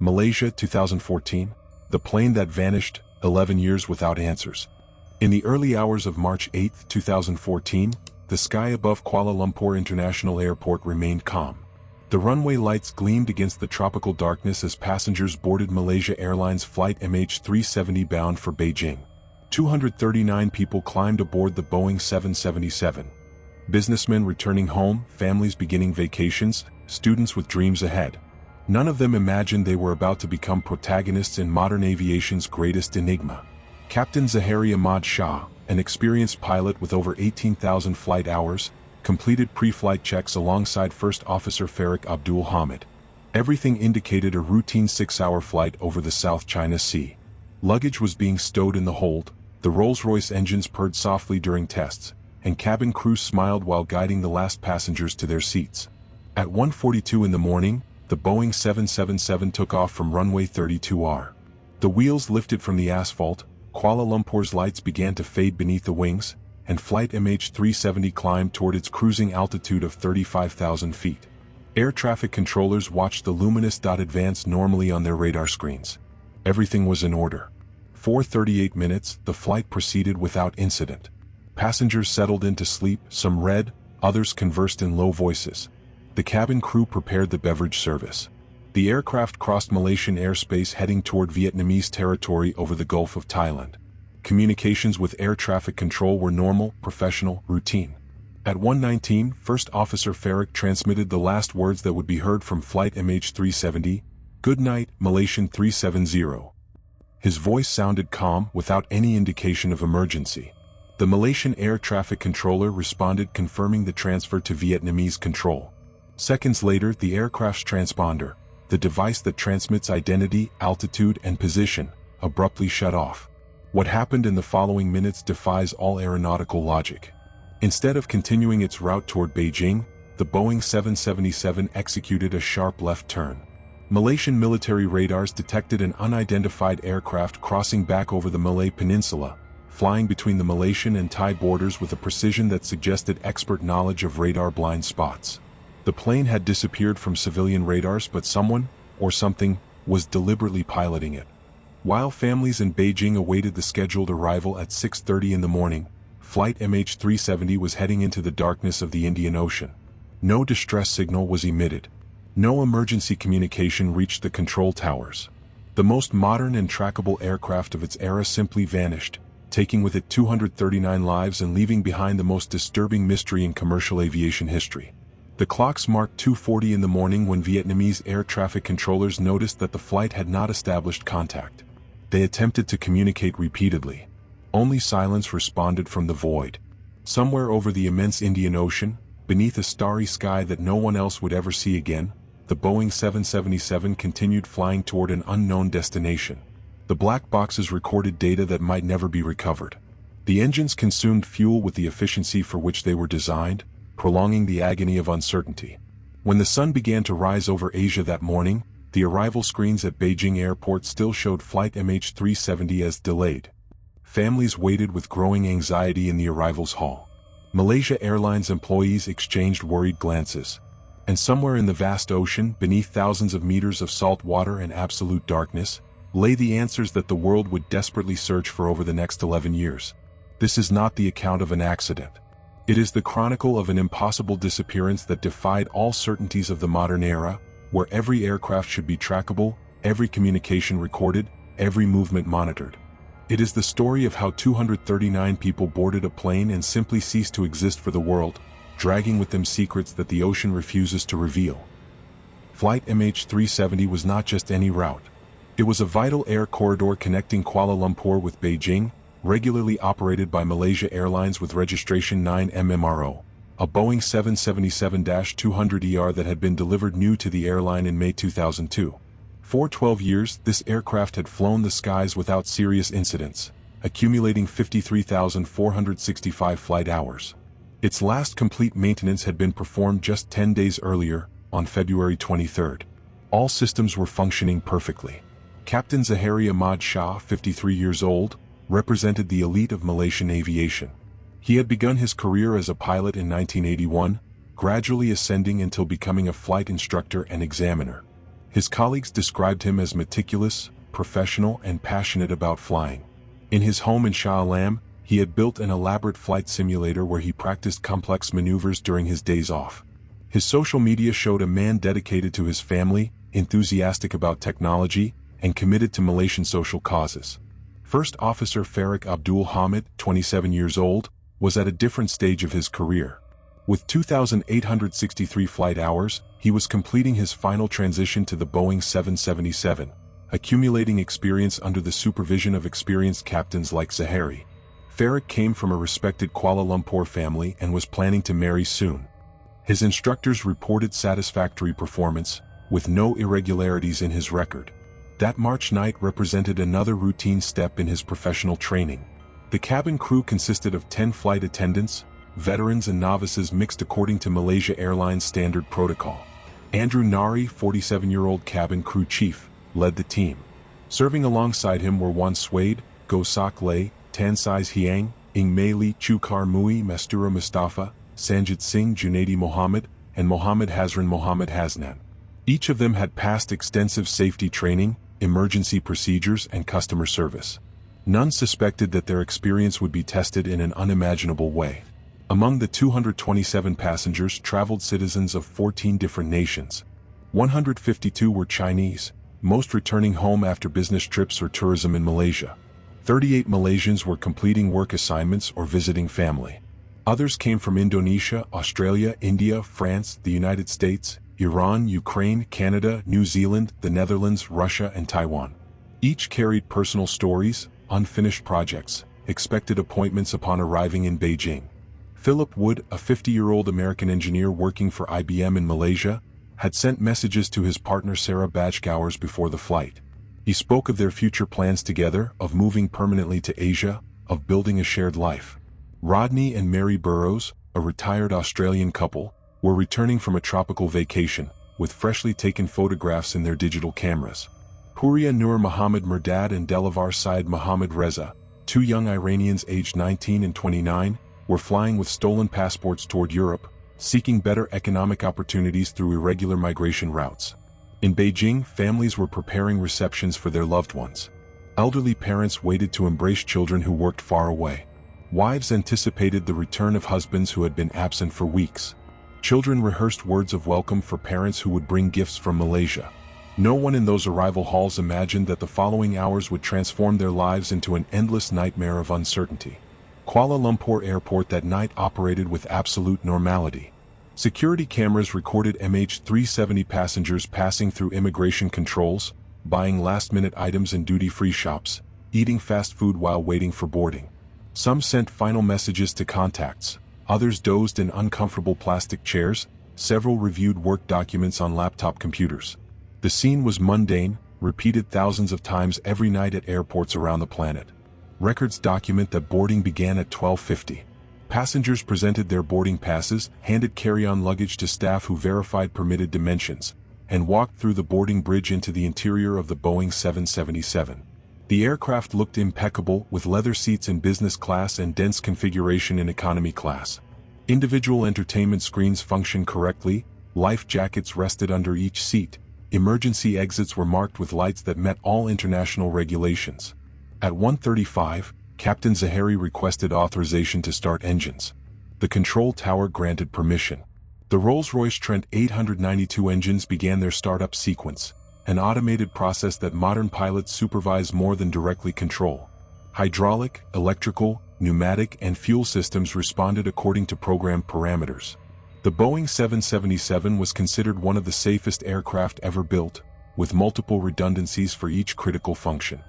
Malaysia 2014, the plane that vanished, 11 years without answers. In the early hours of March 8, 2014, the sky above Kuala Lumpur International Airport remained calm. The runway lights gleamed against the tropical darkness as passengers boarded Malaysia Airlines flight MH370 bound for Beijing. 239 people climbed aboard the Boeing 777. Businessmen returning home, families beginning vacations, students with dreams ahead. None of them imagined they were about to become protagonists in modern aviation's greatest enigma. Captain Zaharie Ahmad Shah, an experienced pilot with over 18,000 flight hours, completed pre-flight checks alongside First Officer Farik Abdul Hamid. Everything indicated a routine 6-hour flight over the South China Sea. Luggage was being stowed in the hold, the Rolls-Royce engines purred softly during tests, and cabin crew smiled while guiding the last passengers to their seats. At 1:42 in the morning, the Boeing 777 took off from runway 32R. The wheels lifted from the asphalt, Kuala Lumpur's lights began to fade beneath the wings, and flight MH370 climbed toward its cruising altitude of 35,000 feet. Air traffic controllers watched the luminous dot advance normally on their radar screens. Everything was in order. 4:38 minutes, the flight proceeded without incident. Passengers settled into sleep, some read, others conversed in low voices. The cabin crew prepared the beverage service. The aircraft crossed Malaysian airspace heading toward Vietnamese territory over the Gulf of Thailand. Communications with air traffic control were normal, professional, routine. At 1:19, First Officer Farik transmitted the last words that would be heard from flight MH370, "Good night, Malaysian 370. His voice sounded calm, without any indication of emergency. The Malaysian air traffic controller responded confirming the transfer to Vietnamese control. Seconds later, the aircraft's transponder, the device that transmits identity, altitude, and position, abruptly shut off. What happened in the following minutes defies all aeronautical logic. Instead of continuing its route toward Beijing, the Boeing 777 executed a sharp left turn. Malaysian military radars detected an unidentified aircraft crossing back over the Malay Peninsula, flying between the Malaysian and Thai borders with a precision that suggested expert knowledge of radar blind spots. The plane had disappeared from civilian radars, but someone, or something, was deliberately piloting it. While families in Beijing awaited the scheduled arrival at 6:30 in the morning, flight MH370 was heading into the darkness of the Indian Ocean. No distress signal was emitted. No emergency communication reached the control towers. The most modern and trackable aircraft of its era simply vanished, taking with it 239 lives and leaving behind the most disturbing mystery in commercial aviation history. The clocks marked 2:40 in the morning when Vietnamese air traffic controllers noticed that the flight had not established contact. They attempted to communicate repeatedly. Only silence responded from the void. Somewhere over the immense Indian Ocean, beneath a starry sky that no one else would ever see again, the Boeing 777 continued flying toward an unknown destination. The black boxes recorded data that might never be recovered. The engines consumed fuel with the efficiency for which they were designed, prolonging the agony of uncertainty. When the sun began to rise over Asia that morning, the arrival screens at Beijing Airport still showed flight MH370 as delayed. Families waited with growing anxiety in the arrivals hall. Malaysia Airlines employees exchanged worried glances. And somewhere in the vast ocean, beneath thousands of meters of salt water and absolute darkness, lay the answers that the world would desperately search for over the next 11 years. This is not the account of an accident. It is the chronicle of an impossible disappearance that defied all certainties of the modern era, where every aircraft should be trackable, every communication recorded, every movement monitored. It is the story of how 239 people boarded a plane and simply ceased to exist for the world, dragging with them secrets that the ocean refuses to reveal. Flight MH370 was not just any route. It was a vital air corridor connecting Kuala Lumpur with Beijing, regularly operated by Malaysia Airlines with registration 9MMRO, a Boeing 777-200ER that had been delivered new to the airline in May 2002. For 12 years, this aircraft had flown the skies without serious incidents, accumulating 53,465 flight hours. Its last complete maintenance had been performed just 10 days earlier, on February 23. All systems were functioning perfectly. Captain Zaharie Ahmad Shah, 53 years old, represented the elite of Malaysian aviation. He had begun his career as a pilot in 1981, gradually ascending until becoming a flight instructor and examiner. His colleagues described him as meticulous, professional, and passionate about flying. In his home in Shah Alam, he had built an elaborate flight simulator where he practiced complex maneuvers during his days off. His social media showed a man dedicated to his family, enthusiastic about technology, and committed to Malaysian social causes. First Officer Farik Abdul Hamid, 27 years old, was at a different stage of his career. With 2,863 flight hours, he was completing his final transition to the Boeing 777, accumulating experience under the supervision of experienced captains like Zaharie. Farik came from a respected Kuala Lumpur family and was planning to marry soon. His instructors reported satisfactory performance, with no irregularities in his record. That March night represented another routine step in his professional training. The cabin crew consisted of 10 flight attendants, veterans and novices mixed according to Malaysia Airlines standard protocol. Andrew Nari, 47-year-old cabin crew chief, led the team. Serving alongside him were Wan Swade, Go Sok Lay, Tan Sais Hiang, Ing Mei Li, Chukar Mui, Mastura Mustafa, Sanjit Singh, Junaidi Mohammed, and Mohammed Hasran Mohammed Hasnan. Each of them had passed extensive safety training, emergency procedures, and customer service. None suspected that their experience would be tested in an unimaginable way. Among the 227 passengers traveled citizens of 14 different nations. 152 were Chinese, most returning home after business trips or tourism in Malaysia. 38 Malaysians were completing work assignments or visiting family. Others came from Indonesia, Australia, India, France, the United States, Iran, Ukraine, Canada, New Zealand, the Netherlands, Russia, and Taiwan. Each carried personal stories, unfinished projects, expected appointments upon arriving in Beijing. Philip Wood, a 50-year-old American engineer working for IBM in Malaysia, had sent messages to his partner Sarah Bajk hours before the flight. He spoke of their future plans together, of moving permanently to Asia, of building a shared life. Rodney and Mary Burrows, a retired Australian couple, were returning from a tropical vacation, with freshly taken photographs in their digital cameras. Huria Nur Muhammad Murdad and Delavar Syed Muhammad Reza, two young Iranians aged 19 and 29, were flying with stolen passports toward Europe, seeking better economic opportunities through irregular migration routes. In Beijing, families were preparing receptions for their loved ones. Elderly parents waited to embrace children who worked far away. Wives anticipated the return of husbands who had been absent for weeks. Children rehearsed words of welcome for parents who would bring gifts from Malaysia. No one in those arrival halls imagined that the following hours would transform their lives into an endless nightmare of uncertainty. Kuala Lumpur Airport that night operated with absolute normality. Security cameras recorded MH370 passengers passing through immigration controls, buying last-minute items in duty-free shops, eating fast food while waiting for boarding. Some sent final messages to contacts, others dozed in uncomfortable plastic chairs, several reviewed work documents on laptop computers. The scene was mundane, repeated thousands of times every night at airports around the planet. Records document that boarding began at 12:50. Passengers presented their boarding passes, handed carry-on luggage to staff who verified permitted dimensions, and walked through the boarding bridge into the interior of the Boeing 777. The aircraft looked impeccable, with leather seats in business class and dense configuration in economy class. Individual entertainment screens functioned correctly, life jackets rested under each seat, emergency exits were marked with lights that met all international regulations. At 1:35, Captain Zaharie requested authorization to start engines. The control tower granted permission. The Rolls-Royce Trent 892 engines began their startup sequence, an automated process that modern pilots supervise more than directly control. Hydraulic, electrical, pneumatic, and fuel systems responded according to programmed parameters. The Boeing 777 was considered one of the safest aircraft ever built, with multiple redundancies for each critical function.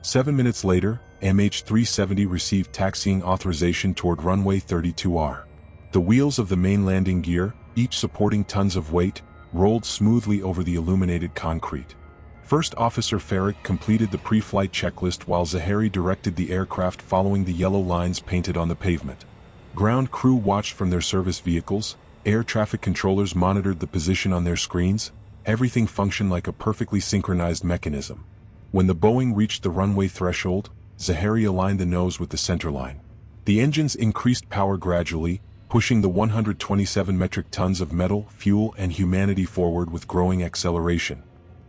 7 minutes later, MH370 received taxiing authorization toward runway 32R. The wheels of the main landing gear, each supporting tons of weight, rolled smoothly over the illuminated concrete. First Officer Farik completed the pre-flight checklist while Zaharie directed the aircraft following the yellow lines painted on the pavement. Ground crew watched from their service vehicles, air traffic controllers monitored the position on their screens, everything functioned like a perfectly synchronized mechanism. When the Boeing reached the runway threshold, Zaharie aligned the nose with the centerline. The engines increased power gradually, pushing the 127 metric tons of metal, fuel, and humanity forward with growing acceleration.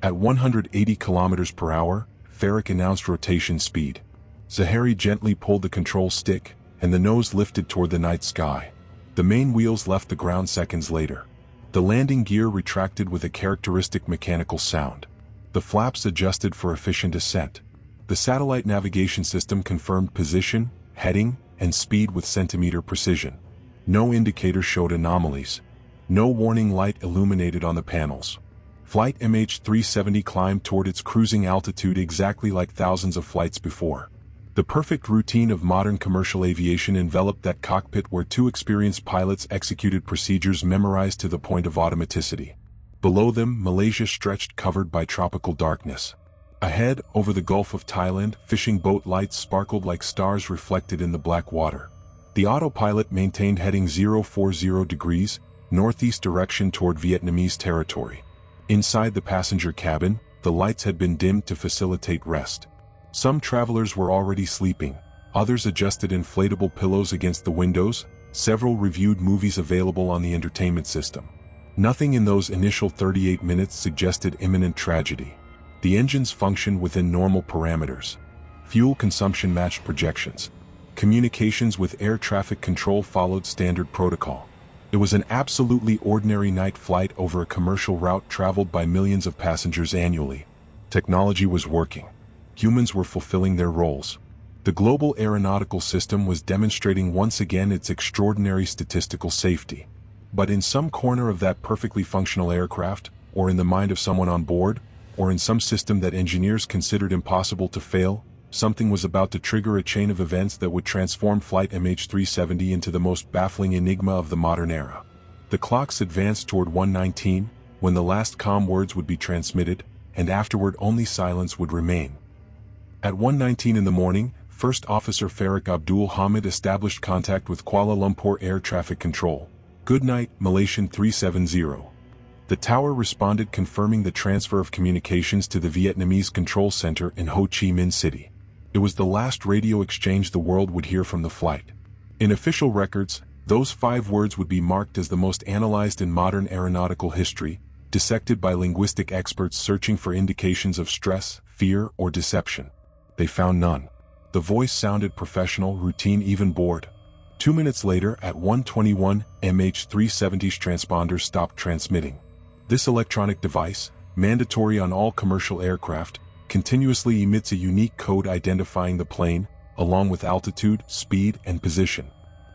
At 180 kilometers per hour, Farrick announced rotation speed. Zaharie gently pulled the control stick, and the nose lifted toward the night sky. The main wheels left the ground seconds later. The landing gear retracted with a characteristic mechanical sound. The flaps adjusted for efficient ascent. The satellite navigation system confirmed position, heading, and speed with centimeter precision. No indicator showed anomalies. No warning light illuminated on the panels. Flight MH370 climbed toward its cruising altitude exactly like thousands of flights before. The perfect routine of modern commercial aviation enveloped that cockpit where two experienced pilots executed procedures memorized to the point of automaticity. Below them, Malaysia stretched covered by tropical darkness. Ahead, over the Gulf of Thailand, fishing boat lights sparkled like stars reflected in the black water. The autopilot maintained heading 040 degrees, northeast direction toward Vietnamese territory. Inside the passenger cabin, the lights had been dimmed to facilitate rest. Some travelers were already sleeping, others adjusted inflatable pillows against the windows, several reviewed movies available on the entertainment system. Nothing in those initial 38 minutes suggested imminent tragedy. The engines functioned within normal parameters. Fuel consumption matched projections. Communications with air traffic control followed standard protocol. It was an absolutely ordinary night flight over a commercial route traveled by millions of passengers annually. Technology was working. Humans were fulfilling their roles. The global aeronautical system was demonstrating once again its extraordinary statistical safety. But in some corner of that perfectly functional aircraft, or in the mind of someone on board, or in some system that engineers considered impossible to fail, something was about to trigger a chain of events that would transform flight MH370 into the most baffling enigma of the modern era. The clocks advanced toward 1:19, when the last calm words would be transmitted, and afterward only silence would remain. At 1:19 in the morning, First Officer Farrick Abdul Hamid established contact with Kuala Lumpur Air Traffic Control. "Good night, Malaysian 370. The tower responded, confirming the transfer of communications to the Vietnamese control center in Ho Chi Minh City. It was the last radio exchange the world would hear from the flight. In official records, those 5 words would be marked as the most analyzed in modern aeronautical history, dissected by linguistic experts searching for indications of stress, fear, or deception. They found none. The voice sounded professional, routine, even bored. 2 minutes later, at 1:21, MH370's transponder stopped transmitting. This electronic device, mandatory on all commercial aircraft, continuously emits a unique code identifying the plane, along with altitude, speed, and position.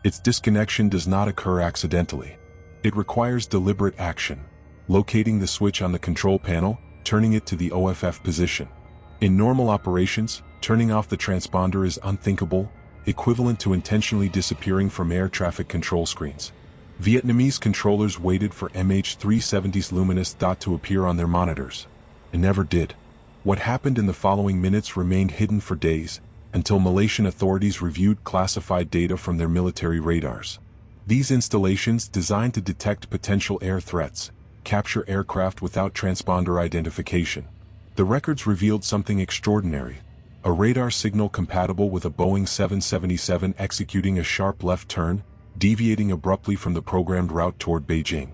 Its disconnection does not occur accidentally. It requires deliberate action, locating the switch on the control panel, turning it to the OFF position. In normal operations, turning off the transponder is unthinkable, equivalent to intentionally disappearing from air traffic control screens. Vietnamese controllers waited for MH370's luminous dot to appear on their monitors. It never did. What happened in the following minutes remained hidden for days, until Malaysian authorities reviewed classified data from their military radars. These installations, designed to detect potential air threats, capture aircraft without transponder identification. The records revealed something extraordinary: a radar signal compatible with a Boeing 777 executing a sharp left turn, deviating abruptly from the programmed route toward Beijing.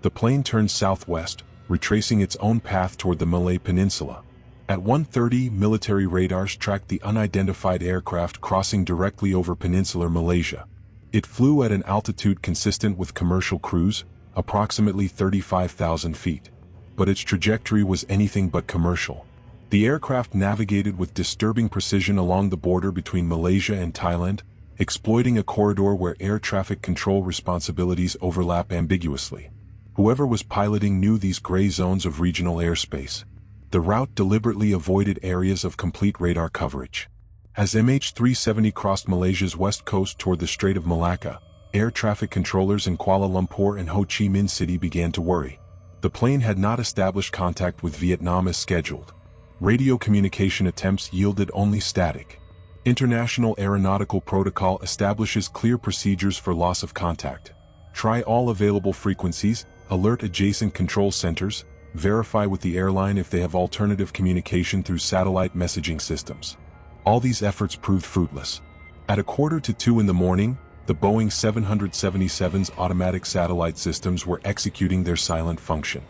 The plane turned southwest, retracing its own path toward the Malay Peninsula. At 1:30, military radars tracked the unidentified aircraft crossing directly over peninsular Malaysia. It flew at an altitude consistent with commercial cruise, approximately 35,000 feet. But its trajectory was anything but commercial. The aircraft navigated with disturbing precision along the border between Malaysia and Thailand, exploiting a corridor where air traffic control responsibilities overlap ambiguously. Whoever was piloting knew these gray zones of regional airspace. The route deliberately avoided areas of complete radar coverage. As MH370 crossed Malaysia's west coast toward the Strait of Malacca, air traffic controllers in Kuala Lumpur and Ho Chi Minh City began to worry. The plane had not established contact with Vietnam as scheduled. Radio communication attempts yielded only static. International Aeronautical Protocol establishes clear procedures for loss of contact. Try all available frequencies, alert adjacent control centers, verify with the airline if they have alternative communication through satellite messaging systems. All these efforts proved fruitless. At 1:45 in the morning, the Boeing 777's automatic satellite systems were executing their silent function.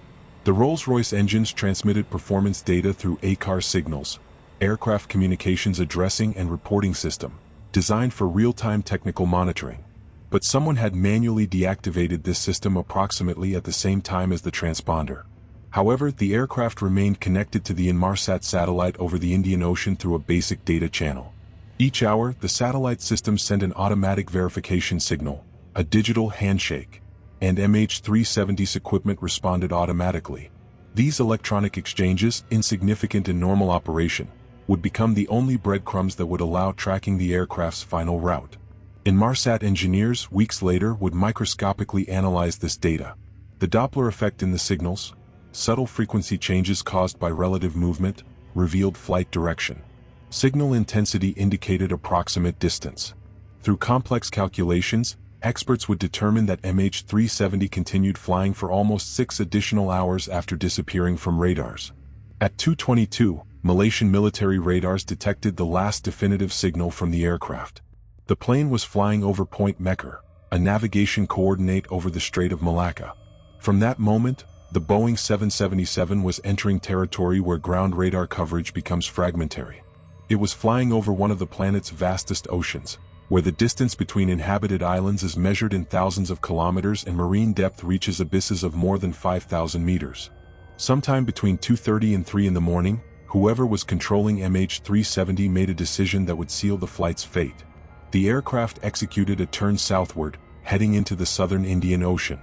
The Rolls-Royce engines transmitted performance data through ACAR signals, Aircraft Communications Addressing and Reporting System, designed for real-time technical monitoring. But someone had manually deactivated this system approximately at the same time as the transponder. However, the aircraft remained connected to the Inmarsat satellite over the Indian Ocean through a basic data channel. Each hour, the satellite system sent an automatic verification signal, a digital handshake, and MH370's equipment responded automatically. These electronic exchanges, insignificant in normal operation, would become the only breadcrumbs that would allow tracking the aircraft's final route. Inmarsat engineers, weeks later, would microscopically analyze this data. The Doppler effect in the signals, subtle frequency changes caused by relative movement, revealed flight direction. Signal intensity indicated approximate distance. Through complex calculations, experts would determine that MH370 continued flying for almost 6 additional hours after disappearing from radars. At 2:22, Malaysian military radars detected the last definitive signal from the aircraft. The plane was flying over Point Mekar, a navigation coordinate over the Strait of Malacca. From that moment, the Boeing 777 was entering territory where ground radar coverage becomes fragmentary. It was flying over one of the planet's vastest oceans, where the distance between inhabited islands is measured in thousands of kilometers and marine depth reaches abysses of more than 5,000 meters. Sometime between 2:30 and 3 in the morning, whoever was controlling MH370 made a decision that would seal the flight's fate. The aircraft executed a turn southward, heading into the southern Indian Ocean.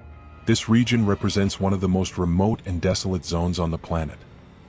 This region represents one of the most remote and desolate zones on the planet.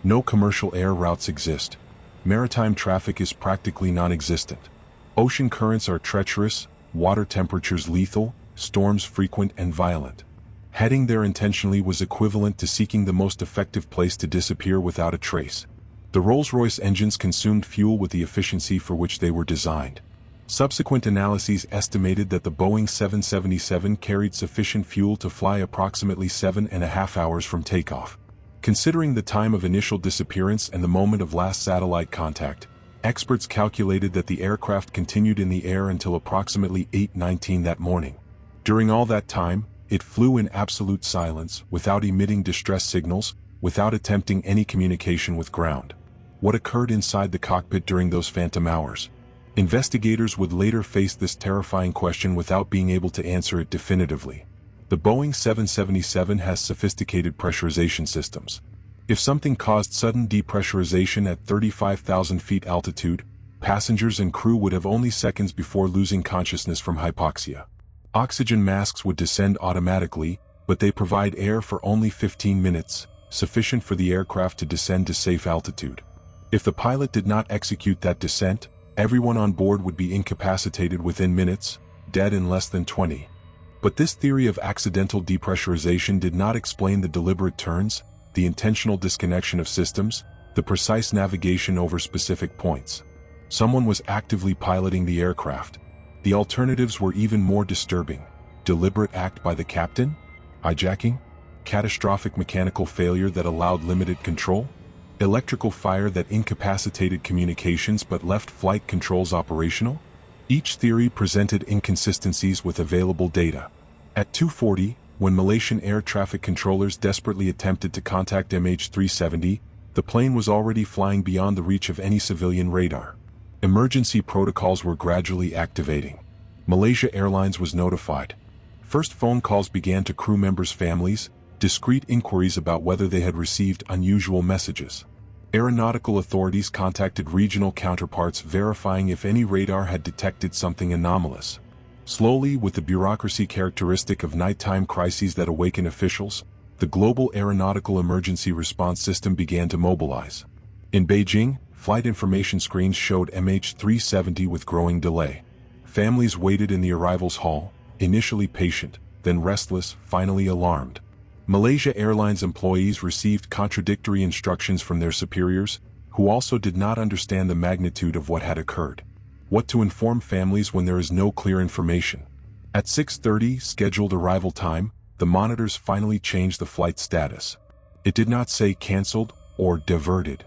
No commercial air routes exist. Maritime traffic is practically non-existent. Ocean currents are treacherous, water temperatures lethal, storms frequent and violent. Heading there intentionally was equivalent to seeking the most effective place to disappear without a trace. The Rolls-Royce engines consumed fuel with the efficiency for which they were designed. Subsequent analyses estimated that the Boeing 777 carried sufficient fuel to fly approximately 7.5 hours from takeoff. Considering the time of initial disappearance and the moment of last satellite contact, experts calculated that the aircraft continued in the air until approximately 8:19 that morning. During all that time, it flew in absolute silence, without emitting distress signals, without attempting any communication with ground. What occurred inside the cockpit during those phantom hours? Investigators would later face this terrifying question without being able to answer it definitively. The Boeing 777 has sophisticated pressurization systems. If something caused sudden depressurization at 35,000 feet altitude, passengers and crew would have only seconds before losing consciousness from hypoxia. Oxygen masks would descend automatically, but they provide air for only 15 minutes, sufficient for the aircraft to descend to safe altitude. If the pilot did not execute that descent, everyone on board would be incapacitated within minutes, dead in less than 20. But this theory of accidental depressurization did not explain the deliberate turns, the intentional disconnection of systems, the precise navigation over specific points. Someone was actively piloting the aircraft. The alternatives were even more disturbing. Deliberate act by the captain? Hijacking? Catastrophic mechanical failure that allowed limited control? Electrical fire that incapacitated communications but left flight controls operational? Each theory presented inconsistencies with available data. At 2:40, when Malaysian air traffic controllers desperately attempted to contact MH370, the plane was already flying beyond the reach of any civilian radar. Emergency protocols were gradually activating. Malaysia Airlines was notified. First phone calls began to crew members' families, discreet inquiries about whether they had received unusual messages. Aeronautical authorities contacted regional counterparts verifying if any radar had detected something anomalous. Slowly, with the bureaucracy characteristic of nighttime crises that awaken officials, the global aeronautical emergency response system began to mobilize. In Beijing, flight information screens showed MH370 with growing delay. Families waited in the arrivals hall, initially patient, then restless, finally alarmed. Malaysia Airlines employees received contradictory instructions from their superiors, who also did not understand the magnitude of what had occurred. What to inform families when there is no clear information? At 6:30 scheduled arrival time, the monitors finally changed the flight status. It did not say cancelled or diverted.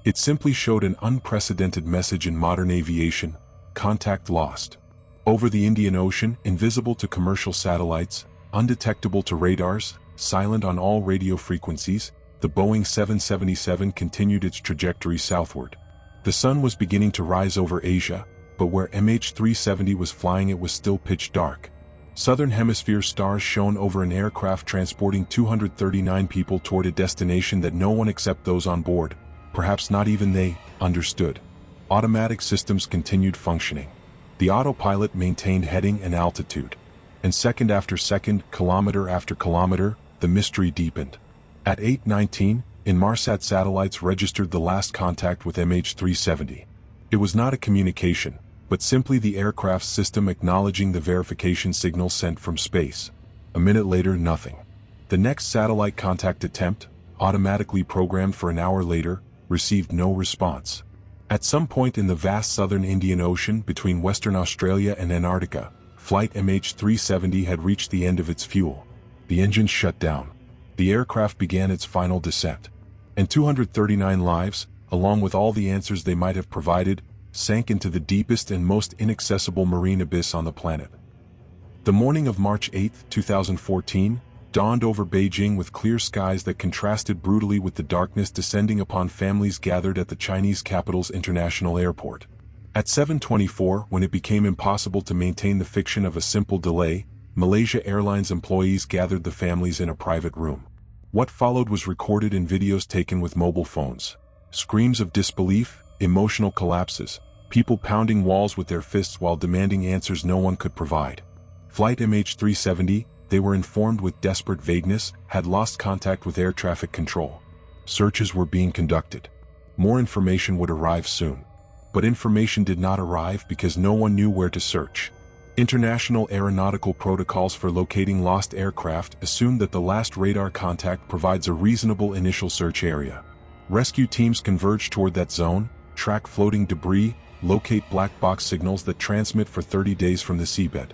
It simply showed an unprecedented message in modern aviation: contact lost. Over the Indian Ocean, invisible to commercial satellites, undetectable to radars, silent on all radio frequencies, the Boeing 777 continued its trajectory southward. The sun was beginning to rise over Asia, but where MH370 was flying it was still pitch dark. Southern Hemisphere stars shone over an aircraft transporting 239 people toward a destination that no one except those on board, perhaps not even they, understood. Automatic systems continued functioning. The autopilot maintained heading and altitude. And second after second, kilometer after kilometer, the mystery deepened. At 8:19, Inmarsat satellites registered the last contact with MH370. It was not a communication, but simply the aircraft's system acknowledging the verification signal sent from space. A minute later, nothing. The next satellite contact attempt, automatically programmed for an hour later, received no response. At some point in the vast southern Indian Ocean between Western Australia and Antarctica, flight MH370 had reached the end of its fuel. The engines shut down. The aircraft began its final descent. And 239 lives, along with all the answers they might have provided, sank into the deepest and most inaccessible marine abyss on the planet. The morning of March 8, 2014, dawned over Beijing with clear skies that contrasted brutally with the darkness descending upon families gathered at the Chinese capital's international airport. At 7:24, when it became impossible to maintain the fiction of a simple delay, Malaysia Airlines employees gathered the families in a private room. What followed was recorded in videos taken with mobile phones. Screams of disbelief, emotional collapses, people pounding walls with their fists while demanding answers no one could provide. Flight MH370, they were informed with desperate vagueness, had lost contact with air traffic control. Searches were being conducted. More information would arrive soon. But information did not arrive because no one knew where to search. International aeronautical protocols for locating lost aircraft assume that the last radar contact provides a reasonable initial search area. Rescue teams converge toward that zone, track floating debris, locate black box signals that transmit for 30 days from the seabed.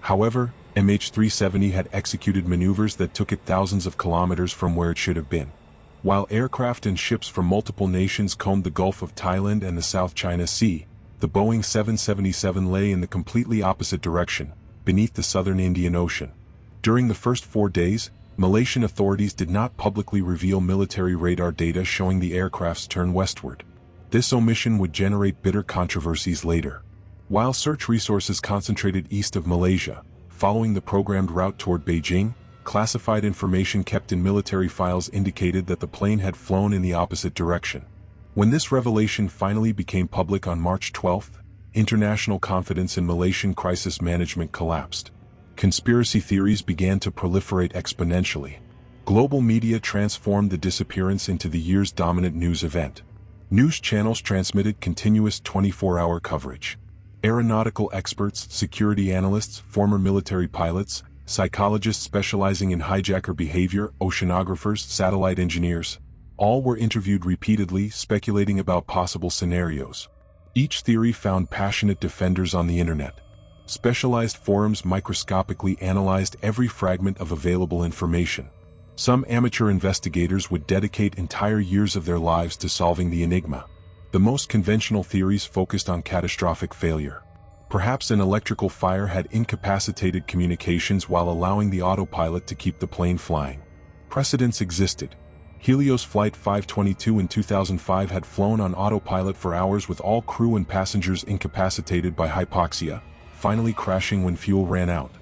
However, MH370 had executed maneuvers that took it thousands of kilometers from where it should have been. While aircraft and ships from multiple nations combed the Gulf of Thailand and the South China Sea, the Boeing 777 lay in the completely opposite direction, beneath the southern Indian Ocean. During the first 4 days, Malaysian authorities did not publicly reveal military radar data showing the aircraft's turn westward. This omission would generate bitter controversies later. While search resources concentrated east of Malaysia, following the programmed route toward Beijing, classified information kept in military files indicated that the plane had flown in the opposite direction. When this revelation finally became public on March 12, international confidence in Malaysian crisis management collapsed. Conspiracy theories began to proliferate exponentially. Global media transformed the disappearance into the year's dominant news event. News channels transmitted continuous 24-hour coverage. Aeronautical experts, security analysts, former military pilots, psychologists specializing in hijacker behavior, oceanographers, satellite engineers, all were interviewed repeatedly, speculating about possible scenarios. Each theory found passionate defenders on the internet. Specialized forums microscopically analyzed every fragment of available information. Some amateur investigators would dedicate entire years of their lives to solving the enigma. The most conventional theories focused on catastrophic failure. Perhaps an electrical fire had incapacitated communications while allowing the autopilot to keep the plane flying. Precedents existed. Helios Flight 522 in 2005 had flown on autopilot for hours with all crew and passengers incapacitated by hypoxia, finally crashing when fuel ran out.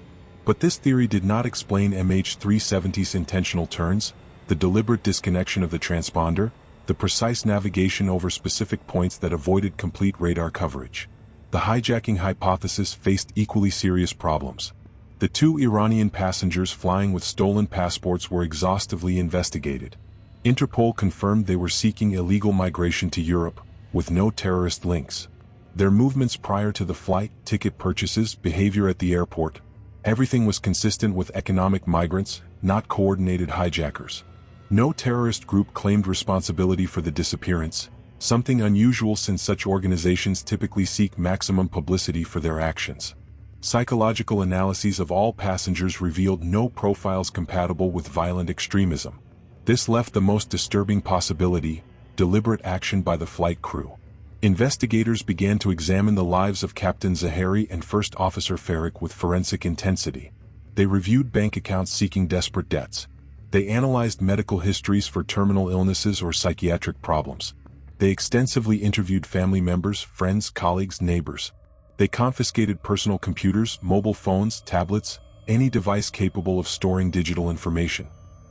But this theory did not explain MH370's intentional turns, the deliberate disconnection of the transponder, the precise navigation over specific points that avoided complete radar coverage. The hijacking hypothesis faced equally serious problems. The 2 Iranian passengers flying with stolen passports were exhaustively investigated. Interpol confirmed they were seeking illegal migration to Europe, with no terrorist links. Their movements prior to the flight, ticket purchases, behavior at the airport, everything was consistent with economic migrants, not coordinated hijackers. No terrorist group claimed responsibility for the disappearance, something unusual since such organizations typically seek maximum publicity for their actions. Psychological analyses of all passengers revealed no profiles compatible with violent extremism. This left the most disturbing possibility: deliberate action by the flight crew. Investigators began to examine the lives of Captain Zaharie and First Officer Farik with forensic intensity. They reviewed bank accounts seeking desperate debts. They analyzed medical histories for terminal illnesses or psychiatric problems. They extensively interviewed family members, friends, colleagues, neighbors. They confiscated personal computers, mobile phones, tablets, any device capable of storing digital information.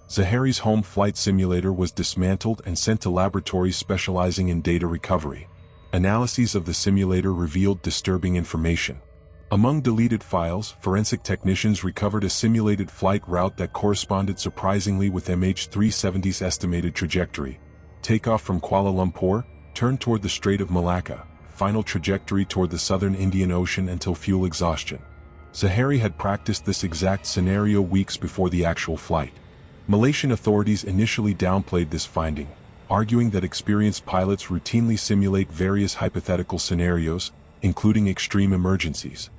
Zaharie's home flight simulator was dismantled and sent to laboratories specializing in data recovery. Analyses of the simulator revealed disturbing information. Among deleted files, forensic technicians recovered a simulated flight route that corresponded surprisingly with MH370's estimated trajectory. Takeoff from Kuala Lumpur, turned toward the Strait of Malacca, final trajectory toward the southern Indian Ocean until fuel exhaustion. Zaharie had practiced this exact scenario weeks before the actual flight. Malaysian authorities initially downplayed this finding, arguing that experienced pilots routinely simulate various hypothetical scenarios, including extreme emergencies.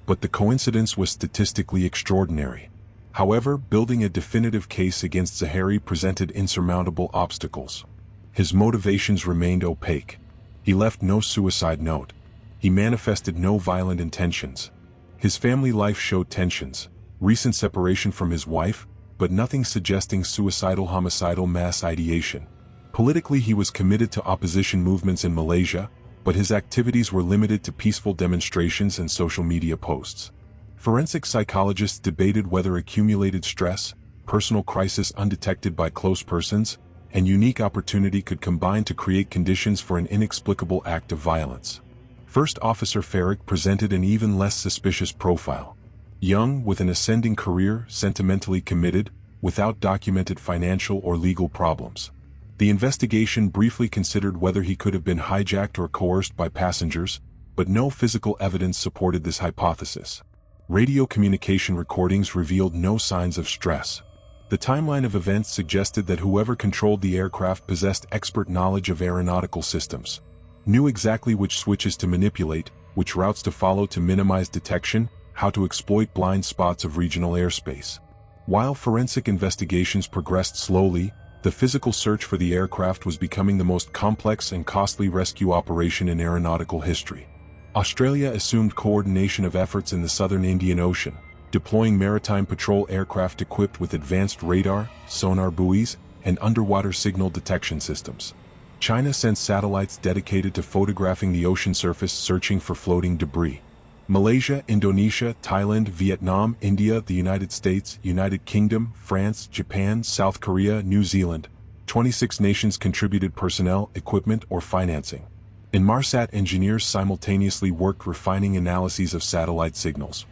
But the coincidence was statistically extraordinary. However, building a definitive case against Zaharie presented insurmountable obstacles. His motivations remained opaque. He left no suicide note. He manifested no violent intentions. His family life showed tensions, recent separation from his wife, but nothing suggesting suicidal homicidal mass ideation. Politically, he was committed to opposition movements in Malaysia, but his activities were limited to peaceful demonstrations and social media posts. Forensic psychologists debated whether accumulated stress, personal crisis undetected by close persons, and unique opportunity could combine to create conditions for an inexplicable act of violence. First Officer Farrick presented an even less suspicious profile. Young, with an ascending career, sentimentally committed, without documented financial or legal problems. The investigation briefly considered whether he could have been hijacked or coerced by passengers, but no physical evidence supported this hypothesis. Radio communication recordings revealed no signs of stress. The timeline of events suggested that whoever controlled the aircraft possessed expert knowledge of aeronautical systems, knew exactly which switches to manipulate, which routes to follow to minimize detection, how to exploit blind spots of regional airspace. While forensic investigations progressed slowly, the physical search for the aircraft was becoming the most complex and costly rescue operation in aeronautical history. Australia assumed coordination of efforts in the southern Indian Ocean, deploying maritime patrol aircraft equipped with advanced radar, sonar buoys, and underwater signal detection systems. China sent satellites dedicated to photographing the ocean surface, searching for floating debris. Malaysia, Indonesia, Thailand, Vietnam, India, the United States, United Kingdom, France, Japan, South Korea, New Zealand. 26 nations contributed personnel, equipment, or financing. Inmarsat engineers simultaneously worked refining analyses of satellite signals.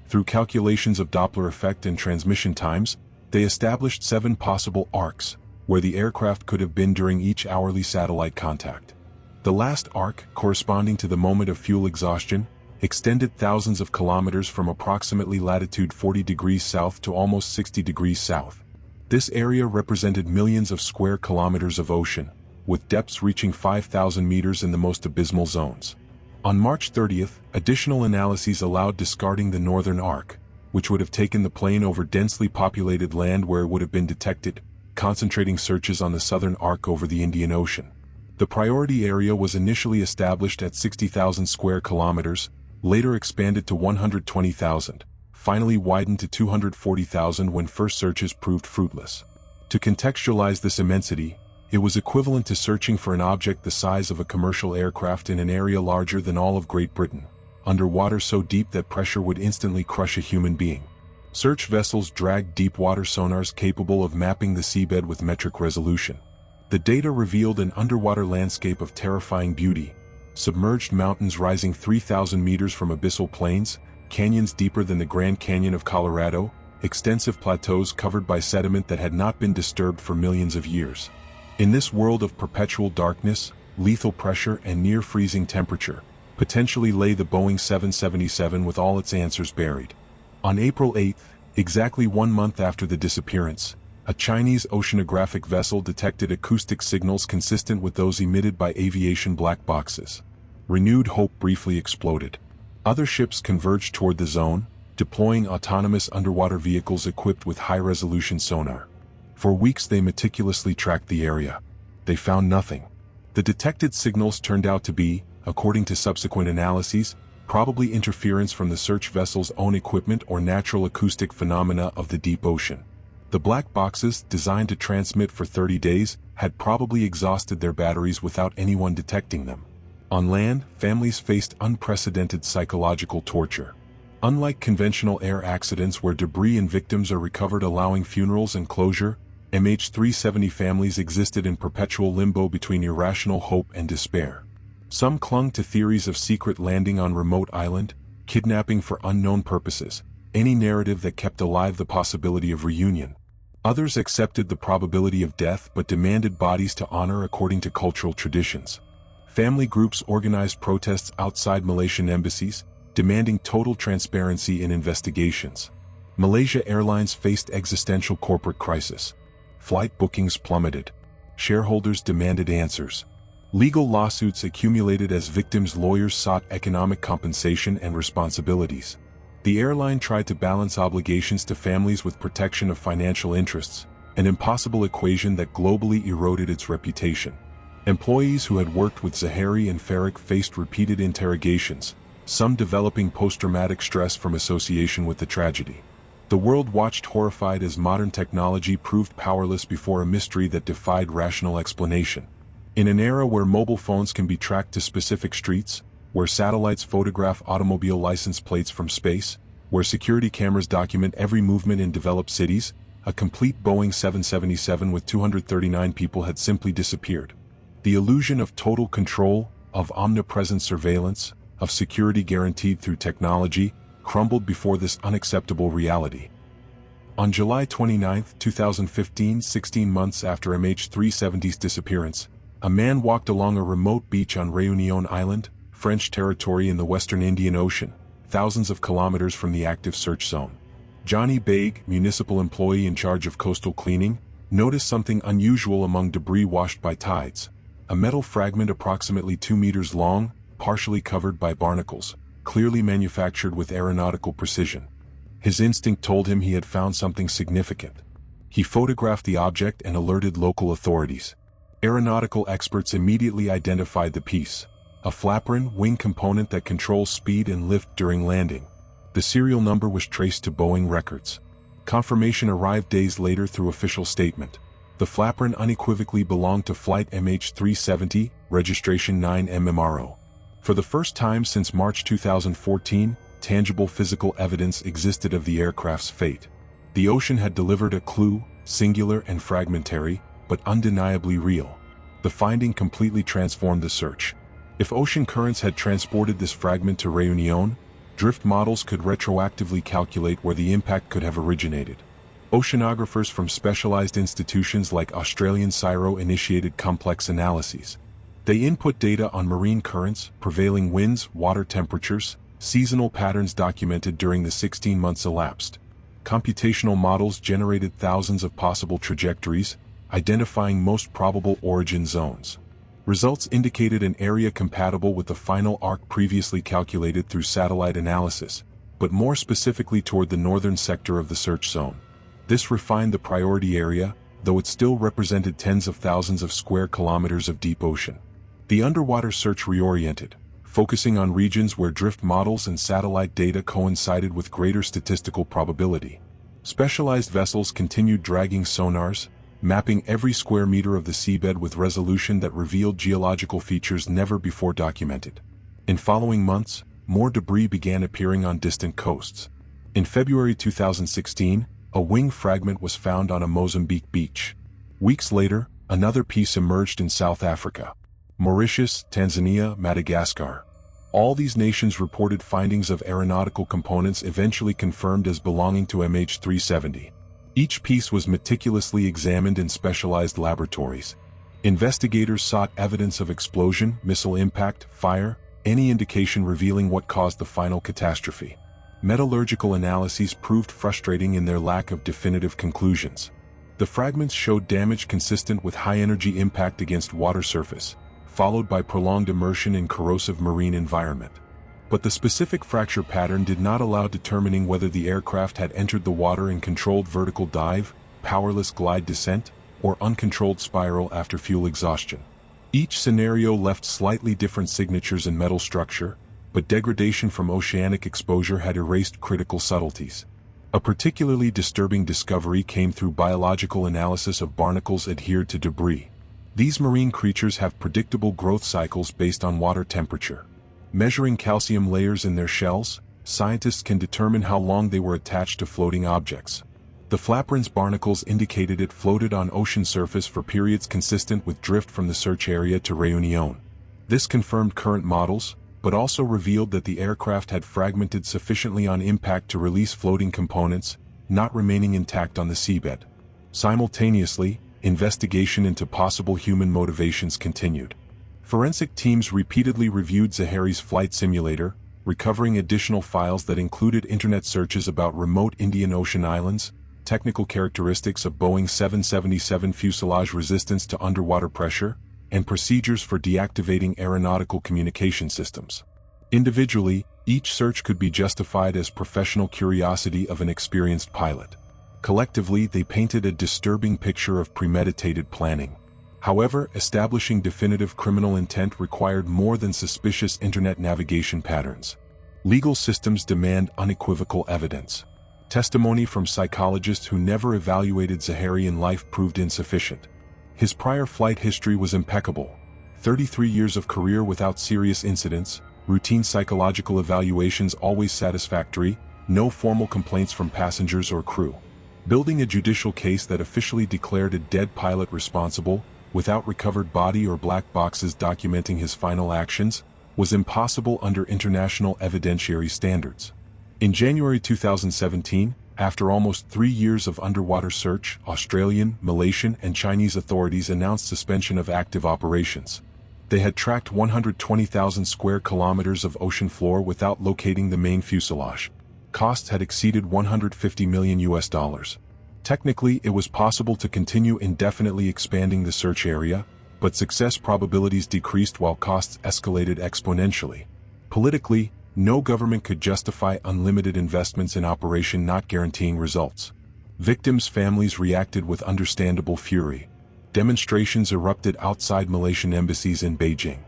Through calculations of Doppler effect and transmission times, they established 7 possible arcs, where the aircraft could have been during each hourly satellite contact. The last arc, corresponding to the moment of fuel exhaustion, extended thousands of kilometers from approximately latitude 40 degrees south to almost 60 degrees south. This area represented millions of square kilometers of ocean, with depths reaching 5,000 meters in the most abysmal zones. On March 30th, additional analyses allowed discarding the northern arc, which would have taken the plane over densely populated land where it would have been detected, concentrating searches on the southern arc over the Indian Ocean. The priority area was initially established at 60,000 square kilometers, later expanded to 120,000, finally widened to 240,000 when first searches proved fruitless. To contextualize this immensity, it was equivalent to searching for an object the size of a commercial aircraft in an area larger than all of Great Britain, underwater so deep that pressure would instantly crush a human being. Search vessels dragged deep-water sonars capable of mapping the seabed with metric resolution. The data revealed an underwater landscape of terrifying beauty, submerged mountains rising 3,000 meters from abyssal plains, canyons deeper than the Grand Canyon of Colorado, extensive plateaus covered by sediment that had not been disturbed for millions of years. In this world of perpetual darkness, lethal pressure, and near-freezing temperature, potentially lay the Boeing 777 with all its answers buried. On April 8, exactly 1 month after the disappearance, a Chinese oceanographic vessel detected acoustic signals consistent with those emitted by aviation black boxes. Renewed hope briefly exploded. Other ships converged toward the zone, deploying autonomous underwater vehicles equipped with high-resolution sonar. For weeks they meticulously tracked the area. They found nothing. The detected signals turned out to be, according to subsequent analyses, probably interference from the search vessel's own equipment or natural acoustic phenomena of the deep ocean. The black boxes, designed to transmit for 30 days, had probably exhausted their batteries without anyone detecting them. On land, families faced unprecedented psychological torture. Unlike conventional air accidents where debris and victims are recovered allowing funerals and closure, MH370 families existed in perpetual limbo between irrational hope and despair. Some clung to theories of secret landing on remote island, kidnapping for unknown purposes, any narrative that kept alive the possibility of reunion. Others accepted the probability of death but demanded bodies to honor according to cultural traditions. Family groups organized protests outside Malaysian embassies, demanding total transparency in investigations. Malaysia Airlines faced existential corporate crisis. Flight bookings plummeted. Shareholders demanded answers. Legal lawsuits accumulated as victims' lawyers sought economic compensation and responsibilities. The airline tried to balance obligations to families with protection of financial interests, an impossible equation that globally eroded its reputation. Employees who had worked with Zaharie and Farouk faced repeated interrogations, some developing post-traumatic stress from association with the tragedy. The world watched horrified as modern technology proved powerless before a mystery that defied rational explanation. In an era where mobile phones can be tracked to specific streets, where satellites photograph automobile license plates from space, where security cameras document every movement in developed cities, a complete Boeing 777 with 239 people had simply disappeared. The illusion of total control, of omnipresent surveillance, of security guaranteed through technology, crumbled before this unacceptable reality. On July 29, 2015, 16 months after MH370's disappearance, a man walked along a remote beach on Réunion Island, French territory in the western Indian Ocean, thousands of kilometers from the active search zone. Johnny Baig, municipal employee in charge of coastal cleaning, noticed something unusual among debris washed by tides. A metal fragment approximately 2 meters long, partially covered by barnacles, clearly manufactured with aeronautical precision. His instinct told him he had found something significant. He photographed the object and alerted local authorities. Aeronautical experts immediately identified the piece, a flaperon wing component that controls speed and lift during landing. The serial number was traced to Boeing records. Confirmation arrived days later through official statement. The flaperon unequivocally belonged to flight MH370, registration 9MMRO. For the first time since March 2014, tangible physical evidence existed of the aircraft's fate. The ocean had delivered a clue, singular and fragmentary, but undeniably real. The finding completely transformed the search. If ocean currents had transported this fragment to Réunion, drift models could retroactively calculate where the impact could have originated. Oceanographers from specialized institutions like Australian CSIRO initiated complex analyses. They input data on marine currents, prevailing winds, water temperatures, seasonal patterns documented during the 16 months elapsed. Computational models generated thousands of possible trajectories, identifying most probable origin zones. Results indicated an area compatible with the final arc previously calculated through satellite analysis, but more specifically toward the northern sector of the search zone. This refined the priority area, though it still represented tens of thousands of square kilometers of deep ocean. The underwater search reoriented, focusing on regions where drift models and satellite data coincided with greater statistical probability. Specialized vessels continued dragging sonars, mapping every square meter of the seabed with resolution that revealed geological features never before documented. In following months, more debris began appearing on distant coasts. In February 2016, a wing fragment was found on a Mozambique beach. Weeks later, another piece emerged in South Africa, Mauritius, Tanzania, Madagascar. All these nations reported findings of aeronautical components eventually confirmed as belonging to MH370. Each piece was meticulously examined in specialized laboratories. Investigators sought evidence of explosion, missile impact, fire, any indication revealing what caused the final catastrophe. Metallurgical analyses proved frustrating in their lack of definitive conclusions. The fragments showed damage consistent with high-energy impact against water surface, followed by prolonged immersion in corrosive marine environment. But the specific fracture pattern did not allow determining whether the aircraft had entered the water in controlled vertical dive, powerless glide descent, or uncontrolled spiral after fuel exhaustion. Each scenario left slightly different signatures in metal structure, but degradation from oceanic exposure had erased critical subtleties. A particularly disturbing discovery came through biological analysis of barnacles adhered to debris. These marine creatures have predictable growth cycles based on water temperature. Measuring calcium layers in their shells, scientists can determine how long they were attached to floating objects. The flaperon's barnacles indicated it floated on ocean surface for periods consistent with drift from the search area to Réunion. This confirmed current models, but also revealed that the aircraft had fragmented sufficiently on impact to release floating components, not remaining intact on the seabed. Simultaneously, investigation into possible human motivations continued. Forensic teams repeatedly reviewed Zaharie's flight simulator, recovering additional files that included internet searches about remote Indian Ocean islands, technical characteristics of Boeing 777 fuselage resistance to underwater pressure, and procedures for deactivating aeronautical communication systems. Individually, each search could be justified as professional curiosity of an experienced pilot. Collectively, they painted a disturbing picture of premeditated planning. However, establishing definitive criminal intent required more than suspicious internet navigation patterns. Legal systems demand unequivocal evidence. Testimony from psychologists who never evaluated Zaharie in life proved insufficient. His prior flight history was impeccable. 33 years of career without serious incidents, routine psychological evaluations always satisfactory, no formal complaints from passengers or crew. Building a judicial case that officially declared a dead pilot responsible, without recovered body or black boxes documenting his final actions, was impossible under international evidentiary standards. In January 2017, after almost 3 years of underwater search, Australian, Malaysian, and Chinese authorities announced suspension of active operations. They had tracked 120,000 square kilometers of ocean floor without locating the main fuselage. Costs had exceeded $150 million. Technically, it was possible to continue indefinitely expanding the search area, but success probabilities decreased while costs escalated exponentially. Politically, no government could justify unlimited investments in operation not guaranteeing results. Victims' families reacted with understandable fury. Demonstrations erupted outside Malaysian embassies in Beijing.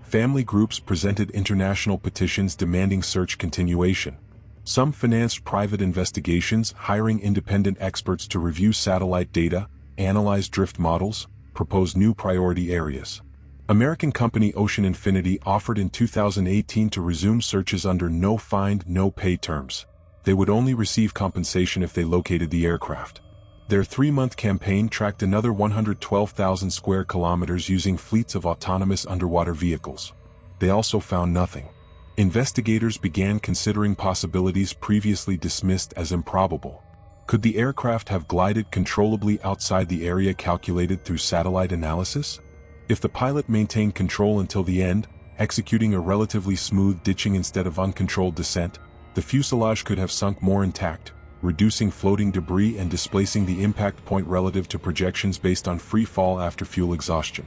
Family groups presented international petitions demanding search continuation. Some financed private investigations, hiring independent experts to review satellite data, analyze drift models, propose new priority areas. American company Ocean Infinity offered in 2018 to resume searches under no find, no pay terms. They would only receive compensation if they located the aircraft. Their 3-month campaign tracked another 112,000 square kilometers using fleets of autonomous underwater vehicles. They also found nothing. Investigators began considering possibilities previously dismissed as improbable. Could the aircraft have glided controllably outside the area calculated through satellite analysis? If the pilot maintained control until the end, executing a relatively smooth ditching instead of uncontrolled descent, the fuselage could have sunk more intact, reducing floating debris and displacing the impact point relative to projections based on free fall after fuel exhaustion.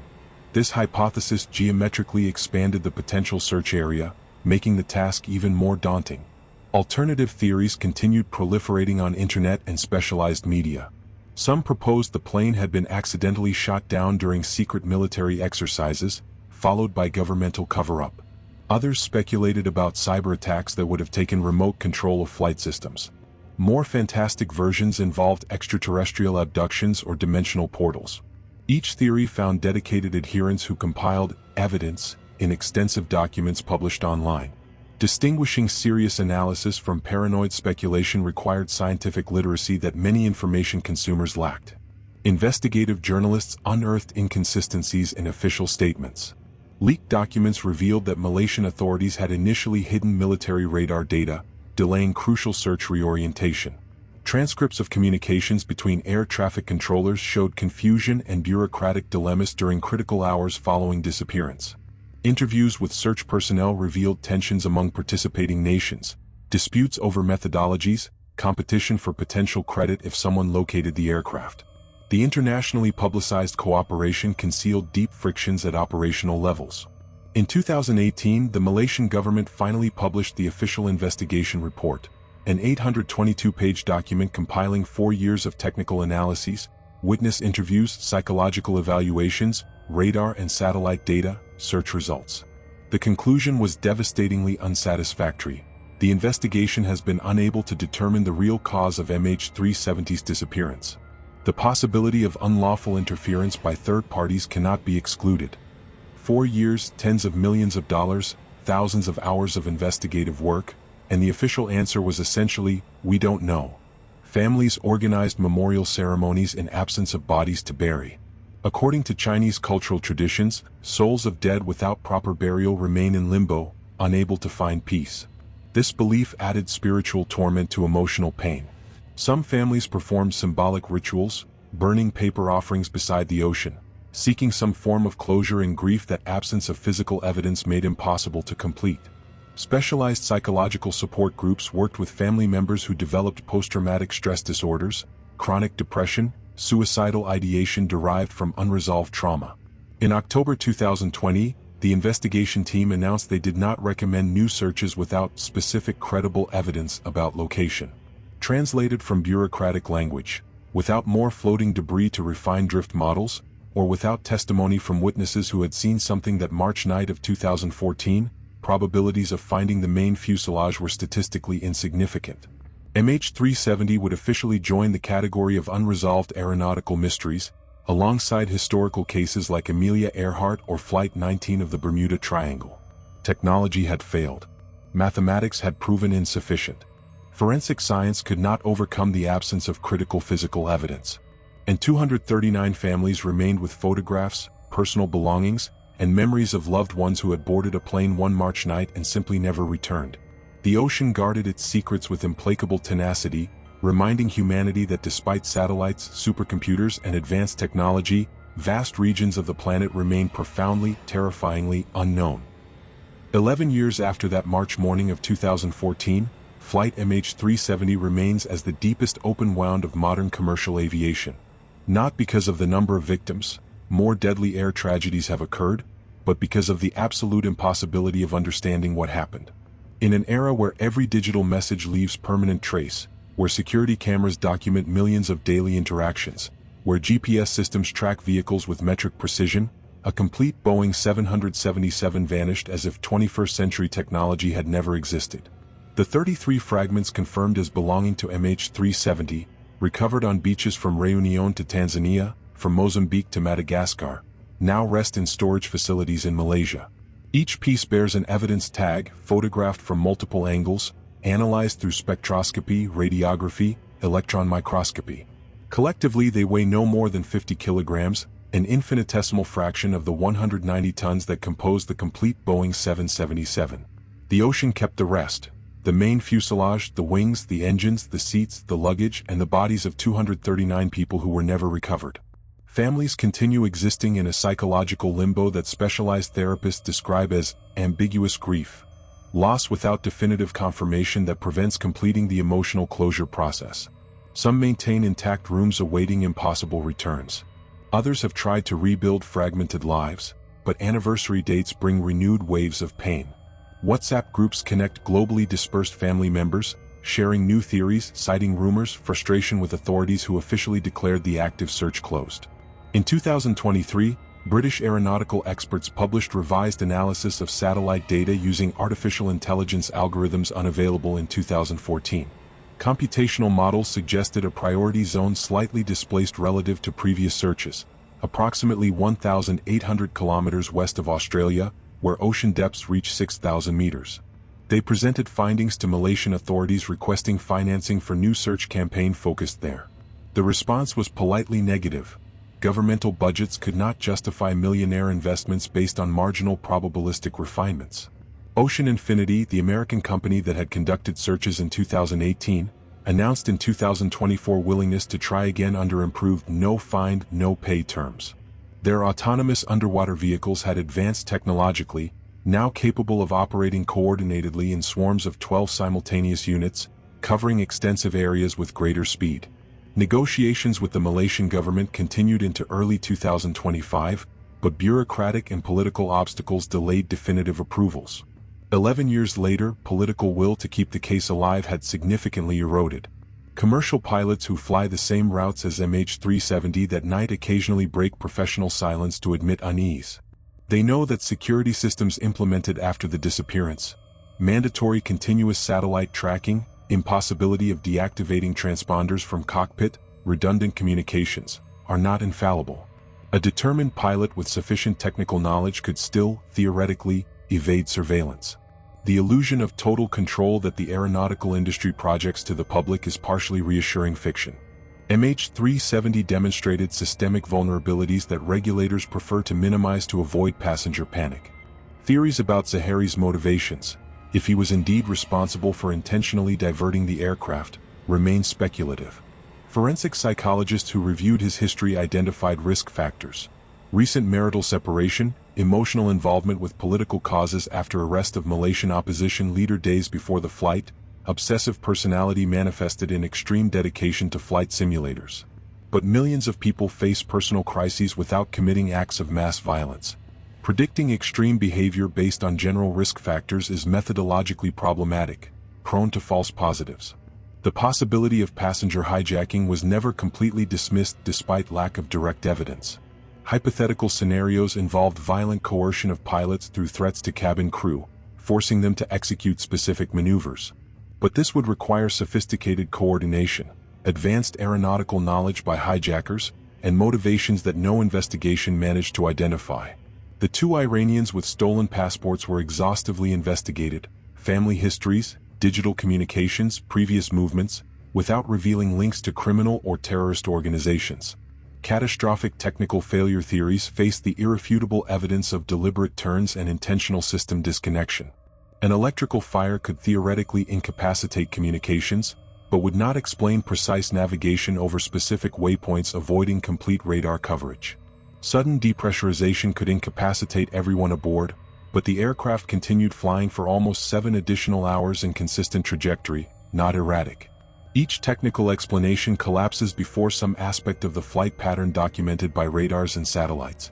This hypothesis geometrically expanded the potential search area, making the task even more daunting. Alternative theories continued proliferating on internet and specialized media. Some proposed the plane had been accidentally shot down during secret military exercises, followed by governmental cover-up. Others speculated about cyber attacks that would have taken remote control of flight systems. More fantastic versions involved extraterrestrial abductions or dimensional portals. Each theory found dedicated adherents who compiled evidence in extensive documents published online. Distinguishing serious analysis from paranoid speculation required scientific literacy that many information consumers lacked. Investigative journalists unearthed inconsistencies in official statements. Leaked documents revealed that Malaysian authorities had initially hidden military radar data, delaying crucial search reorientation. Transcripts of communications between air traffic controllers showed confusion and bureaucratic dilemmas during critical hours following disappearance. Interviews with search personnel revealed tensions among participating nations, disputes over methodologies, competition for potential credit if someone located the aircraft. The internationally publicized cooperation concealed deep frictions at operational levels. In 2018, the Malaysian government finally published the official investigation report, an 822-page document compiling 4 years of technical analyses, witness interviews, psychological evaluations, radar and satellite data, search results. The conclusion was devastatingly unsatisfactory. the investigation has been unable to determine the real cause of MH370's disappearance. The possibility of unlawful interference by third parties cannot be excluded. 4 years, tens of millions of dollars, thousands of hours of investigative work, and the official answer was essentially, we don't know. Families organized memorial ceremonies in absence of bodies to bury. According to Chinese cultural traditions, souls of dead without proper burial remain in limbo, unable to find peace. This belief added spiritual torment to emotional pain. Some families performed symbolic rituals, burning paper offerings beside the ocean, seeking some form of closure in grief that absence of physical evidence made impossible to complete. Specialized psychological support groups worked with family members who developed post-traumatic stress disorders, chronic depression, suicidal ideation derived from unresolved trauma. In October 2020, the investigation team announced they did not recommend new searches without specific credible evidence about location. Translated from bureaucratic language, without more floating debris to refine drift models, or without testimony from witnesses who had seen something that March night of 2014, probabilities of finding the main fuselage were statistically insignificant. MH370 would officially join the category of unresolved aeronautical mysteries, alongside historical cases like Amelia Earhart or Flight 19 of the Bermuda Triangle. Technology had failed. Mathematics had proven insufficient. Forensic science could not overcome the absence of critical physical evidence. And 239 families remained with photographs, personal belongings, and memories of loved ones who had boarded a plane one March night and simply never returned. The ocean guarded its secrets with implacable tenacity, reminding humanity that despite satellites, supercomputers, and advanced technology, vast regions of the planet remain profoundly, terrifyingly unknown. 11 years after that March morning of 2014, Flight MH370 remains as the deepest open wound of modern commercial aviation. Not because of the number of victims, more deadly air tragedies have occurred, but because of the absolute impossibility of understanding what happened. In an era where every digital message leaves permanent trace, where security cameras document millions of daily interactions, where GPS systems track vehicles with metric precision, a complete Boeing 777 vanished as if 21st century technology had never existed. The 33 fragments confirmed as belonging to MH370, recovered on beaches from Réunion to Tanzania, from Mozambique to Madagascar, now rest in storage facilities in Malaysia. Each piece bears an evidence tag, photographed from multiple angles, analyzed through spectroscopy, radiography, electron microscopy. Collectively, they weigh no more than 50 kilograms, an infinitesimal fraction of the 190 tons that compose the complete Boeing 777. The ocean kept the rest: the main fuselage, the wings, the engines, the seats, the luggage, and the bodies of 239 people who were never recovered. Families continue existing in a psychological limbo that specialized therapists describe as ambiguous grief, loss without definitive confirmation that prevents completing the emotional closure process. Some maintain intact rooms awaiting impossible returns. Others have tried to rebuild fragmented lives, but anniversary dates bring renewed waves of pain. WhatsApp groups connect globally dispersed family members, sharing new theories, citing rumors, frustration with authorities who officially declared the active search closed. In 2023, British aeronautical experts published revised analysis of satellite data using artificial intelligence algorithms unavailable in 2014. Computational models suggested a priority zone slightly displaced relative to previous searches, approximately 1,800 kilometers west of Australia, where ocean depths reach 6,000 meters. They presented findings to Malaysian authorities requesting financing for new search campaign focused there. The response was politely negative. Governmental budgets could not justify millionaire investments based on marginal probabilistic refinements. Ocean Infinity, the American company that had conducted searches in 2018, announced in 2024 willingness to try again under improved no-find, no-pay terms. Their autonomous underwater vehicles had advanced technologically, now capable of operating coordinatedly in swarms of 12 simultaneous units, covering extensive areas with greater speed. Negotiations with the Malaysian government continued into early 2025, but bureaucratic and political obstacles delayed definitive approvals. 11 years later, political will to keep the case alive had significantly eroded. Commercial pilots who fly the same routes as MH370 that night occasionally break professional silence to admit unease. They know that security systems implemented after the disappearance, mandatory continuous satellite tracking, impossibility of deactivating transponders from cockpit, redundant communications, are not infallible. A determined pilot with sufficient technical knowledge could still, theoretically, evade surveillance. The illusion of total control that the aeronautical industry projects to the public is partially reassuring fiction. MH370 demonstrated systemic vulnerabilities that regulators prefer to minimize to avoid passenger panic. Theories about Zaharie's motivations, if he was indeed responsible for intentionally diverting the aircraft, remain speculative. Forensic psychologists who reviewed his history identified risk factors: recent marital separation, emotional involvement with political causes after arrest of Malaysian opposition leader days before the flight, obsessive personality manifested in extreme dedication to flight simulators. But millions of people face personal crises without committing acts of mass violence. Predicting extreme behavior based on general risk factors is methodologically problematic, prone to false positives. The possibility of passenger hijacking was never completely dismissed despite lack of direct evidence. Hypothetical scenarios involved violent coercion of pilots through threats to cabin crew, forcing them to execute specific maneuvers. But this would require sophisticated coordination, advanced aeronautical knowledge by hijackers, and motivations that no investigation managed to identify. The two Iranians with stolen passports were exhaustively investigated, family histories, digital communications, previous movements, without revealing links to criminal or terrorist organizations. Catastrophic technical failure theories faced the irrefutable evidence of deliberate turns and intentional system disconnection. An electrical fire could theoretically incapacitate communications, but would not explain precise navigation over specific waypoints, avoiding complete radar coverage. Sudden depressurization could incapacitate everyone aboard, but the aircraft continued flying for almost 7 additional hours in consistent trajectory, not erratic. Each technical explanation collapses before some aspect of the flight pattern documented by radars and satellites.